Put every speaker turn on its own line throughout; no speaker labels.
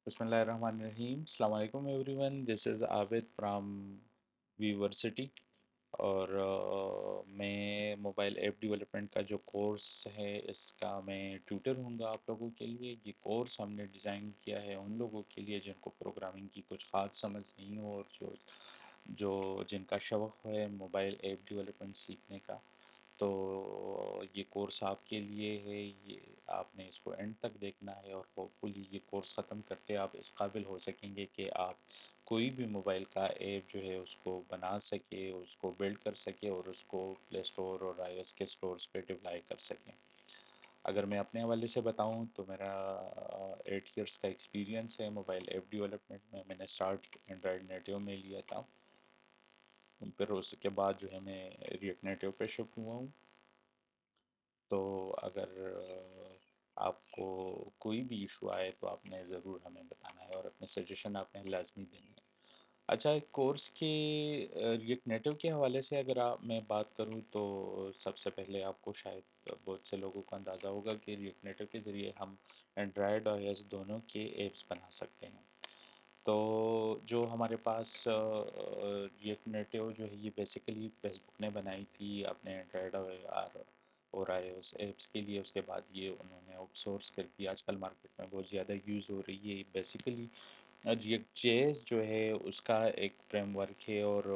बिस्मिल्लाहिर्रहमानिर्रहीम। अस्सलाम वालेकुम everyone, this is Abid from वीवर्सिटी। और मैं मोबाइल ऐप डेवलपमेंट का जो कोर्स है इसका मैं ट्यूटर हूँगा आप लोगों के लिए। ये कोर्स हमने डिज़ाइन किया है उन लोगों के लिए जिनको प्रोग्रामिंग की कुछ ख़ास समझ नहीं हो और जो जो जिनका शौक़ है मोबाइल ऐप डेवलपमेंट सीखने का। तो ये कोर्स आपके लिए है, ये आपने इसको एंड तक देखना है और होपफुली ये कोर्स ख़त्म करते आप इस काबिल हो सकेंगे कि आप कोई भी मोबाइल का ऐप जो है उसको बना सके, उसको बिल्ड कर सके और उसको प्ले स्टोर और आईओएस के स्टोर्स पे डिप्लॉय कर सकें। अगर मैं अपने हवाले से बताऊं तो मेरा 8 इयर्स का एक्सपीरियंस है मोबाइल ऐप डेवलपमेंट में। मैंने स्टार्ट एंड्रॉयड नेटिव में लिया था, फिर उसके बाद जो है मैं रिएक्ट नेटिव पे शिफ्ट हुआ हूँ। तो अगर आपको कोई भी इशू आए तो आपने ज़रूर हमें बताना है और अपने सजेशन आपने लाजमी देने हैं। अच्छा, कोर्स के रिएक्ट नेटिव के हवाले से अगर मैं बात करूं तो सबसे पहले आपको शायद बहुत से लोगों को अंदाज़ा होगा कि रिएक्ट नेटिव के ज़रिए हम एंड्रॉयड और आईओएस दोनों के ऐप्स बना सकते हैं। तो जो हमारे पास रिएक्ट नेटिव जो है ये बेसिकली फेसबुक ने बनाई थी अपने एंड्रॉयड और आईओएस ऐप्स के लिए। उसके बाद ये उन्होंने आउटसोर्स कर दिया, आजकल मार्केट में बहुत ज़्यादा यूज़ हो रही है। बेसिकली रिएक्ट जेएस जो है उसका एक फ्रेमवर्क है और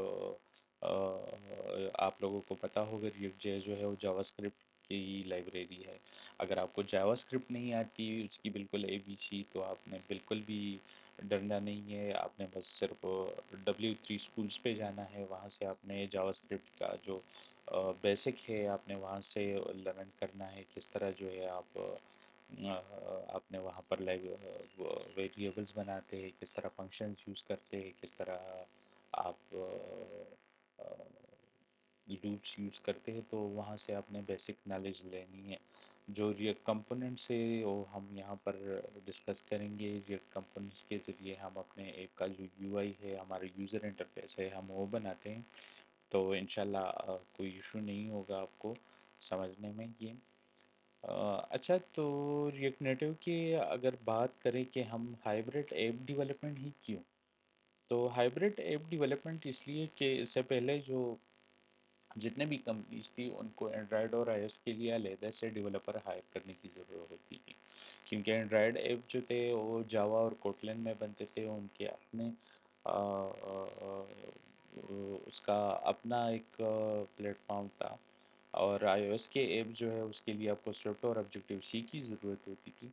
आप लोगों को पता होगा रिएक्ट जेएस जो है वो जावास्क्रिप्ट की लाइब्रेरी है। अगर आपको जावास्क्रिप्ट नहीं आती उसकी बिल्कुल एबीसी, तो आपने बिल्कुल भी डरना नहीं है। आपने बस सिर्फ W3 स्कूल्स पे जाना है, वहाँ से आपने जावास्क्रिप्ट का जो बेसिक है आपने वहाँ से लर्न करना है। किस तरह जो है आप आपने वहाँ पर लाइव वेरिएबल्स बनाते हैं, किस तरह फंक्शंस यूज़ करते हैं, किस तरह आप लूप्स यूज़ करते हैं। तो वहाँ से आपने बेसिक नॉलेज लेनी है। जो रिएक्ट कंपोनेंट्स है वो हम यहाँ पर डिस्कस करेंगे। रिएक्ट कंपोनेंट्स के ज़रिए हम अपने ऐप का जो यूआई है, हमारा यूज़र इंटरफेस है, हम वो बनाते हैं। तो इंशाल्लाह कोई इशू नहीं होगा आपको समझने में ये। अच्छा, तो रिएक्ट नेटिव की अगर बात करें कि हम हाइब्रिड ऐप डेवलपमेंट ही क्यों, तो हाइब्रिड ऐप डेवलपमेंट इसलिए कि इससे पहले जो जितने भी कंपनीज थी उनको एंड्रॉयड और आईओएस के लिए अलहदा से डेवलपर हायर करने की ज़रूरत होती थी, क्योंकि एंड्रॉयड ऐप जो थे वो जावा और कोटलन में बनते थे। उनके अपने उसका अपना एक प्लेटफॉर्म था। और आईओएस के ऐप जो है उसके लिए आपको स्विफ्ट और ऑब्जेक्टिव सी की ज़रूरत होती थी।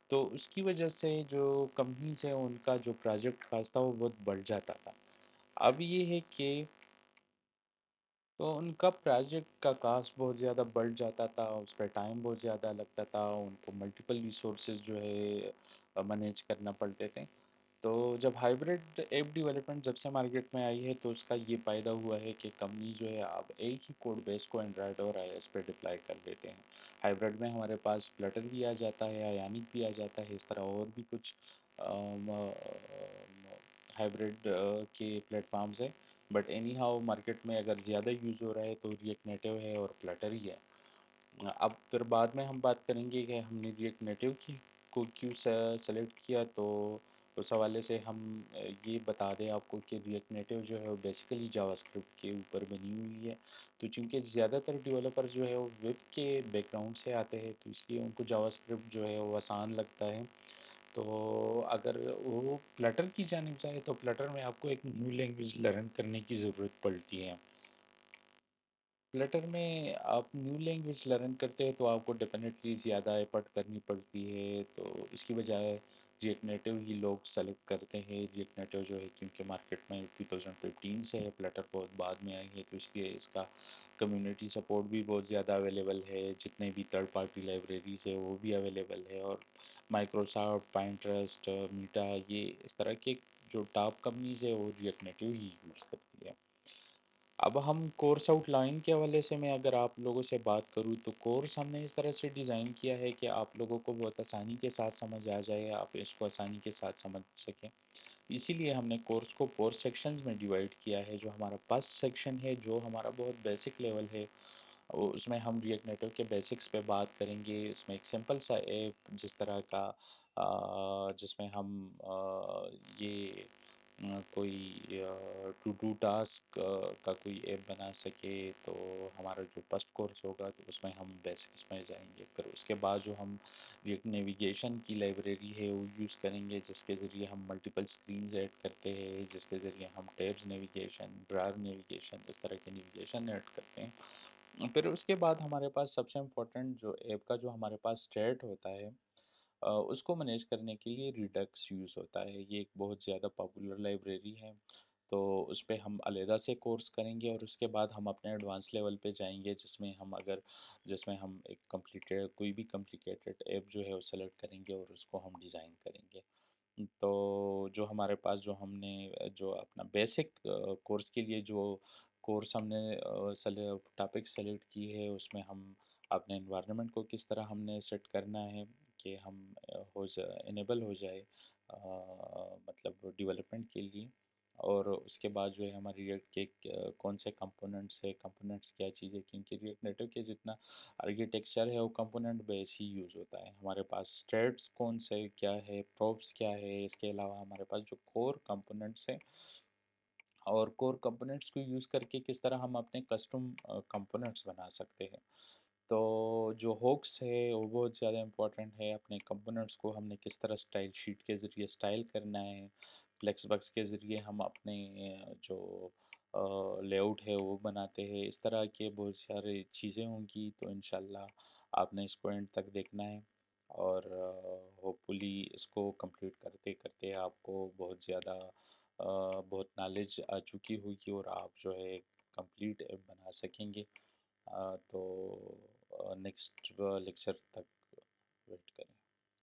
तो उसकी वजह से जो कंपनीज है उनका जो प्रोजेक्ट खास था वो बहुत बढ़ जाता था। अब ये है कि तो उनका प्रोजेक्ट का कास्ट बहुत ज़्यादा बढ़ जाता था, उस पर टाइम बहुत ज़्यादा लगता था, उनको मल्टीपल रिसोर्सेज जो है मैनेज करना पड़ते थे। तो जब हाइब्रिड ऐप डेवलपमेंट जब से मार्केट में आई है तो उसका ये फ़ायदा हुआ है कि कंपनी जो है आप एक ही कोड बेस को एंड्रॉयड और आईओएस पे डिप्लॉय कर देते हैं। हाइब्रिड में हमारे पास फ्लटर भी आ जाता है, आयानिक भी आ जाता है, इस तरह और भी कुछ हाइब्रिड के प्लेटफॉर्म्स हैं। बट एनी हाउ मार्केट में अगर ज़्यादा यूज़ हो रहा है तो रिएक्ट नेटिव है और फ्लटर ही है। अब फिर बाद में हम बात करेंगे कि हमने रिएक्ट नेटिव की को क्यों सेलेक्ट किया। तो उस हवाले से हम ये बता दें आपको कि रिएक्ट नेटिव जो है वो बेसिकली जावास्क्रिप्ट के ऊपर बनी हुई है। तो चूंकि ज़्यादातर डेवलपर जो है वो वेब के बैकग्राउंड से आते हैं तो इसलिए उनको जावास्क्रिप्ट जो है वो आसान लगता है। तो अगर वो फ्लटर की जानिब जाए तो फ्लटर में आपको एक न्यू लैंग्वेज लर्न करने की ज़रूरत पड़ती है। फ्लटर में आप न्यू लैंग्वेज लर्न करते हैं तो आपको डेफिनेटली ज़्यादा एफर्ट करनी पड़ती है। तो इसकी बजाय रिएक्ट नेटिव ही लोग सेलेक्ट करते हैं। रिएक्ट नेटिव जो है क्योंकि मार्केट में 2015 से है, फ्लटर बहुत बाद में आई है, तो इसलिए इसका कम्युनिटी सपोर्ट भी बहुत ज़्यादा अवेलेबल है। जितने भी थर्ड पार्टी लाइब्रेरीज है वो भी अवेलेबल है। और माइक्रोसॉफ्ट, पाइंटरेस्ट, मीटा, ये इस तरह के जो टॉप कंपनीज है वो रिएक्ट नेटिव ही यूज़ करती है। अब हम कोर्स आउटलाइन के हवाले से मैं अगर आप लोगों से बात करूँ तो कोर्स हमने इस तरह से डिज़ाइन किया है कि आप लोगों को बहुत आसानी के साथ समझ आ जाए, आप इसको आसानी के साथ समझ सकें। इसीलिए हमने कोर्स को 4 सेक्शंस में डिवाइड किया है। जो हमारा फर्स्ट सेक्शन है जो हमारा बहुत बेसिक लेवल है اس میں ہم ریئیکٹ نیٹو کے بیسکس پہ بات کریں گے. اس میں ایک سمپل سا ایپ جس طرح کا جس میں ہم یہ کوئی ٹو ڈو ٹاسک کا کوئی ایپ بنا سکے. تو ہمارا جو فسٹ کورس ہوگا تو اس میں ہم بیسکس میں جائیں گے. پھر اس کے بعد جو ہم ایک نیویگیشن کی لائبریری ہے وہ یوز کریں گے، جس کے ذریعے ہم ملٹیپل اسکرینز ایڈ کرتے ہیں، جس کے ذریعے ہم ٹیبز نیویگیشن، ڈرائیو نیویگیشن، اس طرح کے نیویگیشن ایڈ کرتے ہیں. پھر اس کے بعد ہمارے پاس سب سے امپورٹنٹ جو ایپ کا جو ہمارے پاس اسٹیٹ ہوتا ہے، اس کو مینیج کرنے کے لیے ریڈکس یوز ہوتا ہے. یہ ایک بہت زیادہ پاپولر لائبریری ہے. تو اس پہ ہم علیحدہ سے کورس کریں گے، اور اس کے بعد ہم اپنے ایڈوانس لیول پہ جائیں گے، جس میں ہم ایک کوئی بھی کمپلیکیٹڈ ایپ جو ہے وہ سلیکٹ کریں گے اور اس کو ہم ڈیزائن کریں گے. تو جو ہمارے پاس جو ہم نے جو اپنا بیسک کورس کے لیے جو کورس ہم نے ٹاپک سلیکٹ کی ہے، اس میں ہم اپنے انوائرمنٹ کو کس طرح ہم نے سیٹ کرنا ہے کہ ہم انیبل ہو جائے مطلب ڈیولپمنٹ کے لیے. اور اس کے بعد جو ہے ہماری ریئیکٹ کے کون سے کمپوننٹس ہے، کمپوننٹس کیا چیزیں، کیونکہ ریئیکٹ نیٹو کے جتنا آرکیٹیکچر ہے وہ کمپوننٹ بیس ہی یوز ہوتا ہے. ہمارے پاس اسٹیٹس کون سے کیا ہے، پروپس کیا ہے، اس کے علاوہ ہمارے پاس جو کور کمپوننٹس ہیں، اور کور کمپوننٹس کو یوز کر کے کس طرح ہم اپنے کسٹم کمپوننٹس بنا سکتے ہیں. تو جو ہوکس ہے وہ بہت زیادہ امپورٹنٹ ہے. اپنے کمپوننٹس کو ہم نے کس طرح اسٹائل شیٹ کے ذریعے اسٹائل کرنا ہے، فلیکس بکس کے ذریعے ہم اپنے جو لے آؤٹ ہے وہ بناتے ہیں. اس طرح کے بہت سارے چیزیں ہوں گی. تو انشاءاللہ آپ نے اس کو اینڈ تک دیکھنا ہے، اور ہوپ فلی اس کو کمپلیٹ کرتے کرتے آپ کو بہت زیادہ بہت نالج آ چکی ہوگی، اور آپ جو ہے کمپلیٹ ایپ بنا سکیں گے. تو نیکسٹ لیکچر تک ویٹ کریں.